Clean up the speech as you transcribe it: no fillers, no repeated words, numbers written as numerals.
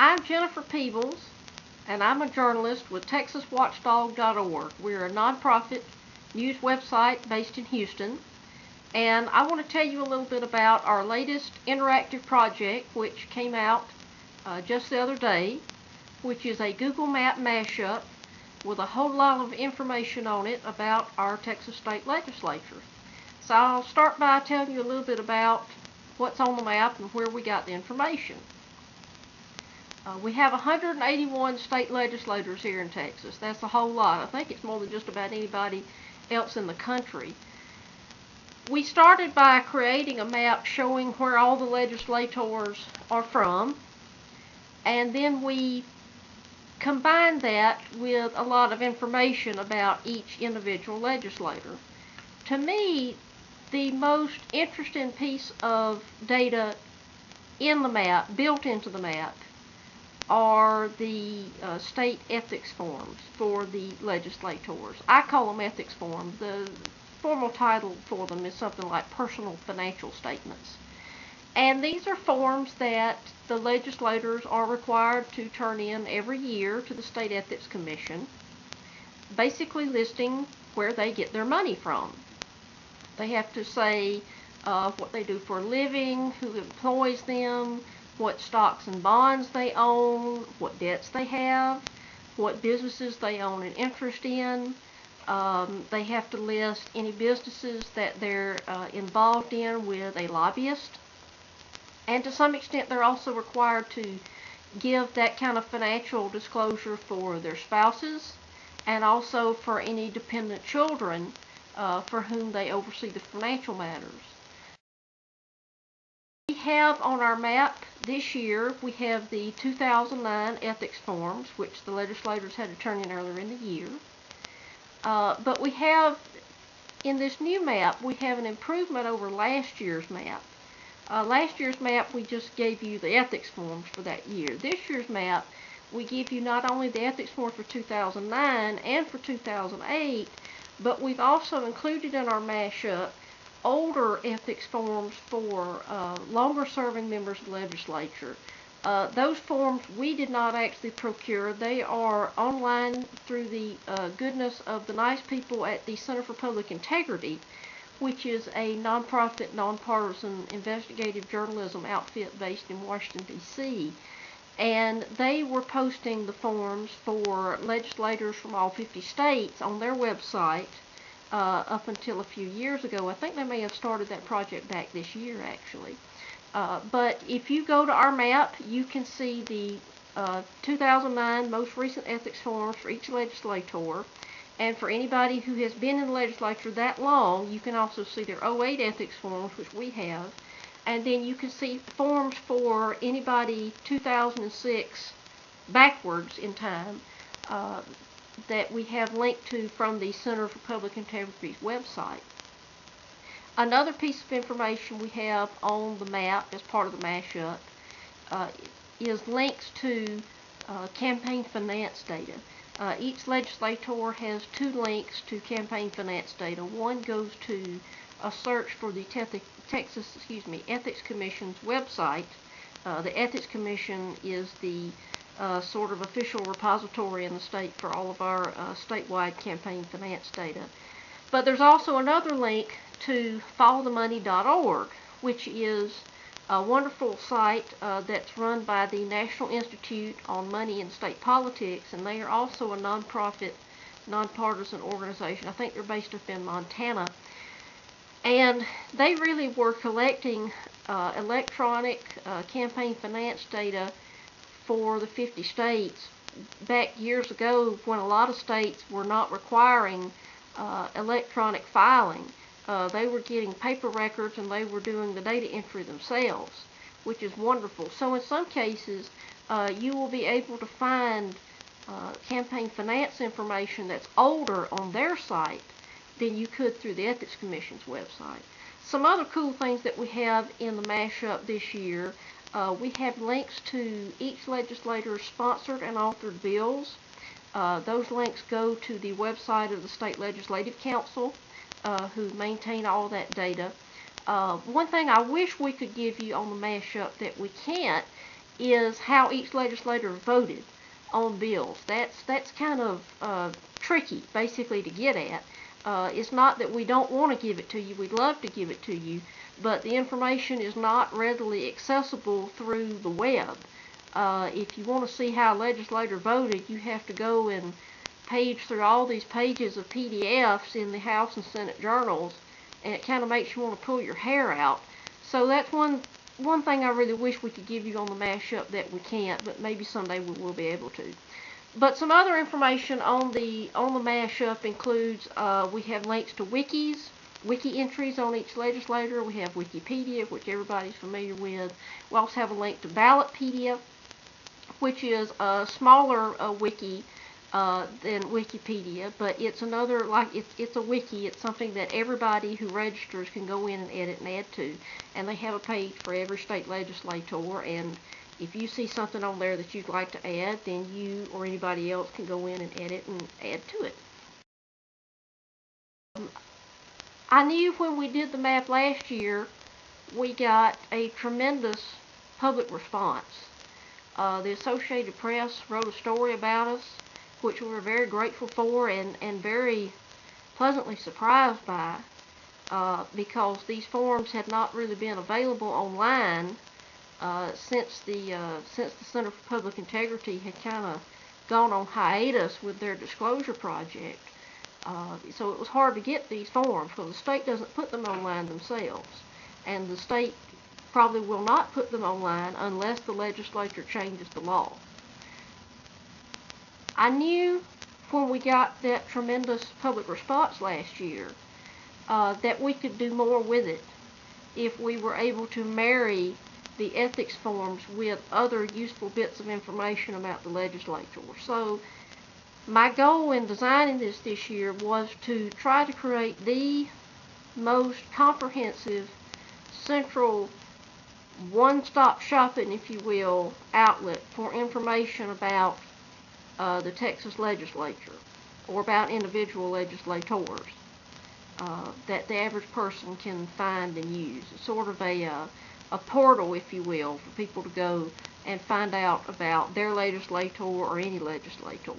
I'm Jennifer Peebles, and I'm a journalist with TexasWatchdog.org. We're a nonprofit news website based in Houston, and I want to tell you a little bit about our latest interactive project, which came out just the other day, which is a Google Map mashup with a whole lot of information on it about our Texas State Legislature. So I'll start by telling you a little bit about what's on the map and where we got the information. We have 181 state legislators here in Texas. That's a whole lot. I think it's more than just about anybody else in the country. We started by creating a map showing where all the legislators are from, and then we combined that with a lot of information about each individual legislator. To me, the most interesting piece of data in the map, built into the map, are the state ethics forms for the legislators. I call them ethics forms. The formal title for them is something like personal financial statements. And these are forms that the legislators are required to turn in every year to the State Ethics Commission, basically listing where they get their money from. They have to say what they do for a living, who employs them, what stocks and bonds they own, what debts they have, what businesses they own an interest in. They have to list any businesses that they're involved in with a lobbyist. And to some extent, they're also required to give that kind of financial disclosure for their spouses and also for any dependent children for whom they oversee the financial matters. We have on our map this year, we have the 2009 ethics forms, which the legislators had to turn in earlier in the year. But we have, in this new map, we have an improvement over last year's map. Last year's map, we just gave you the ethics forms for that year. This year's map, we give you not only the ethics forms for 2009 and for 2008, but we've also included in our mashup older ethics forms for longer-serving members of the legislature. Those forms we did not actually procure. They are online through the goodness of the nice people at the Center for Public Integrity, which is a nonprofit, nonpartisan investigative journalism outfit based in Washington, D.C. And they were posting the forms for legislators from all 50 states on their website up until a few years ago. I think they may have started that project back this year, actually. But if you go to our map, you can see the 2009 most recent ethics forms for each legislator. And for anybody who has been in the legislature that long, you can also see their 08 ethics forms, which we have. And then you can see forms for anybody 2006 backwards in time that we have linked to from the Center for Public Integrity's website. Another piece of information we have on the map as part of the mashup is links to campaign finance data. Each legislator has two links to campaign finance data. One goes to a search for the Texas Ethics Commission's website. The Ethics Commission is the sort of official repository in the state for all of our statewide campaign finance data. But there's also another link to followthemoney.org, which is a wonderful site that's run by the National Institute on Money and State Politics, and they are also a nonprofit, nonpartisan organization. I think they're based up in Montana. And they really were collecting electronic campaign finance data for the 50 states back years ago when a lot of states were not requiring electronic filing. They were getting paper records and they were doing the data entry themselves, which is wonderful. So in some cases, you will be able to find campaign finance information that's older on their site than you could through the Ethics Commission's website. Some other cool things that we have in the mashup this year, we have links to each legislator's sponsored and authored bills. Those links go to the website of the State Legislative Council, who maintain all that data. One thing I wish we could give you on the mashup that we can't is how each legislator voted on bills. That's kind of tricky, basically, to get at. It's not that we don't want to give it to you. We'd love to give it to you, but the information is not readily accessible through the web. If you want to see how a legislator voted, you have to go and page through all these pages of PDFs in the House and Senate journals, and it kind of makes you want to pull your hair out. So that's one thing I really wish we could give you on the mashup that we can't, but maybe someday we will be able to. But some other information on the mashup includes we have links to wiki entries on each legislator. We have Wikipedia, which everybody's familiar with. We also have a link to Ballotpedia, which is a smaller wiki than Wikipedia, but it's another, it's a wiki. It's something that everybody who registers can go in and edit and add to, and they have a page for every state legislator, and if you see something on there that you'd like to add, then you or anybody else can go in and edit and add to it. I knew when we did the map last year, we got a tremendous public response. The Associated Press wrote a story about us, which we were very grateful for and very pleasantly surprised by, because these forms had not really been available online since the Center for Public Integrity had kind of gone on hiatus with their disclosure project. So it was hard to get these forms because the state doesn't put them online themselves, and the state probably will not put them online unless the legislature changes the law. I knew when we got that tremendous public response last year that we could do more with it if we were able to marry the ethics forms with other useful bits of information about the legislature. So my goal in designing this year was to try to create the most comprehensive, central, one-stop shopping, if you will, outlet for information about the Texas legislature or about individual legislators that the average person can find and use. It's sort of a portal, if you will, for people to go and find out about their legislator or any legislator.